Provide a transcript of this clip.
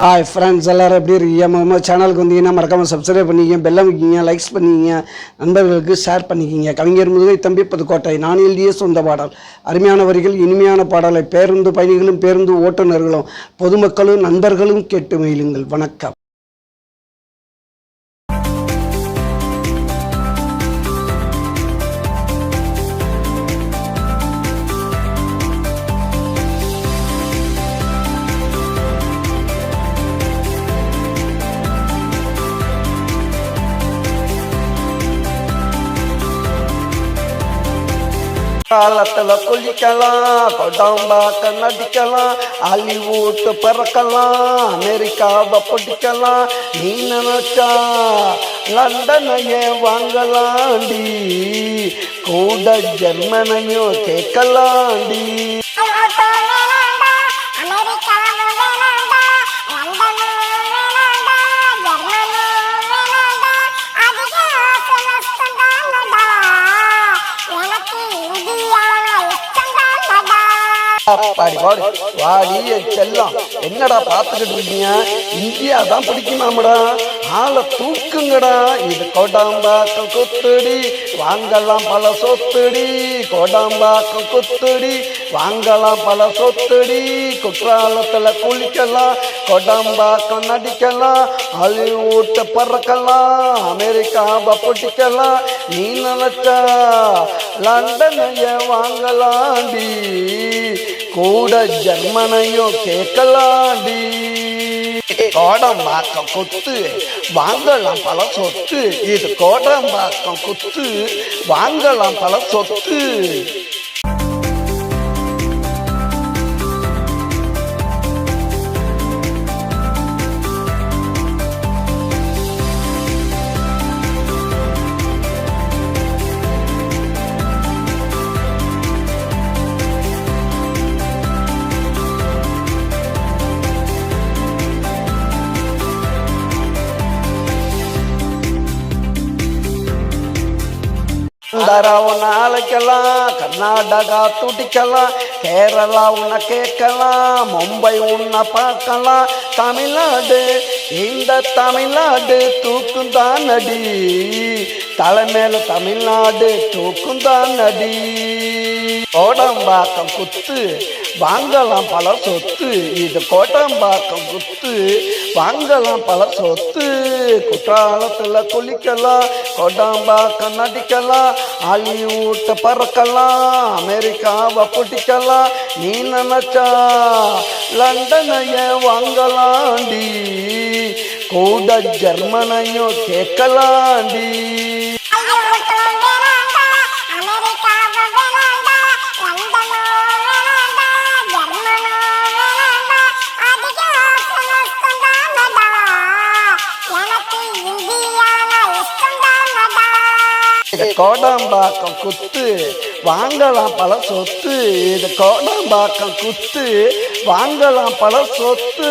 Hi friends, எல்லோரும் எப்படி இருக்கீங்க? நம்ம சேனலுக்கு வந்தீங்கன்னா மறக்காமல் சப்ஸ்கிரைப் பண்ணிக்கிங்க, பெல்லம் வைக்கிங்க, லைக்ஸ் பண்ணிக்கிங்க, நண்பர்களுக்கு ஷேர் பண்ணிக்கிங்க. கவிஞர் முதுகை தம்பி புதுக்கோட்டை நான் எழுதிய சொந்த பாடல். அருமையான வரிகள், இனிமையான பாடலை பேருந்து பயணிகளும் பேருந்து ஓட்டுநர்களும் பொதுமக்களும் நண்பர்களும் கேட்டு மகிழுங்கள். வணக்கம். காலத்துல குளிக்கலாம், கொடாம்பாக்க நடிக்கலாம், ஹாலிவுட் பறக்கலாம், அமெரிக்காவை பிடிக்கலாம். நீ நினைச்சா லண்டனையே வாங்கலாண்டி, கூட ஜெர்மனையும் கேட்கலாண்டி. வாடி செல்லம், என்னடா பாத்துக்கிட்டு இருக்கீங்க? இந்தியா தான் பிடிக்குமாமடா, ஆளை தூக்குங்கடா. இது கோடாம்பாக்கம் குத்துடி, வாங்கலாம் பல சொத்துடி. கோடாம்பாக்கம் குத்துடி, வாங்கலாம் பல சொத்துடி. குற்றாலத்துல குளிக்கலாம், கோடாம்பாக்கம் நடிக்கலாம், ஹாலிவுட் பறக்கலாம், அமெரிக்காவை பிடிக்கலாம். நீ நினைச்சா லண்டனைய வாங்கலாண்டி, கூட ஜெர்மனையும் கேட்கலாண்டி. கோடம்பாக்கம் குத்து, வாங்கலாம் பல சொத்து. இது கோடம்பாக்கம் குத்து, வாங்கலாம் பல சொத்து. உன்னை அழைக்கலாம், கர்நாடகா துடிக்கலாம், கேரளா உன்னை கேட்கலாம், மும்பை உன்னை பார்க்கலாம். தமிழ்நாடு, இந்த தமிழ்நாடு தூக்குந்தான் நடி, தலைமையில தமிழ்நாடு தூக்குந்தான் நடி. கோடம்பாக்கம் குத்து, வாங்கலாம் பல சொத்து. இது கோடம்பாக்கம் குத்து, வாங்கலாம் பல சொத்து. குற்றாலத்துல குளிக்கலாம், கோடம்பாக்கம் நடிக்கலாம், ஹாலிவுட் பறக்கலாம், அமெரிக்காவை பிடிக்கலாம். நீ நினைச்சா லண்டனைய வாங்கலாண்டி, கூட ஜெர்மனையும் கேட்கலாண்டி. கோடம்பாக்கம் குத்து, வாங்கலாம் பல சொத்து. இது கோடம்பாக்கம் குத்து, வாங்கலாம் பல சொத்து.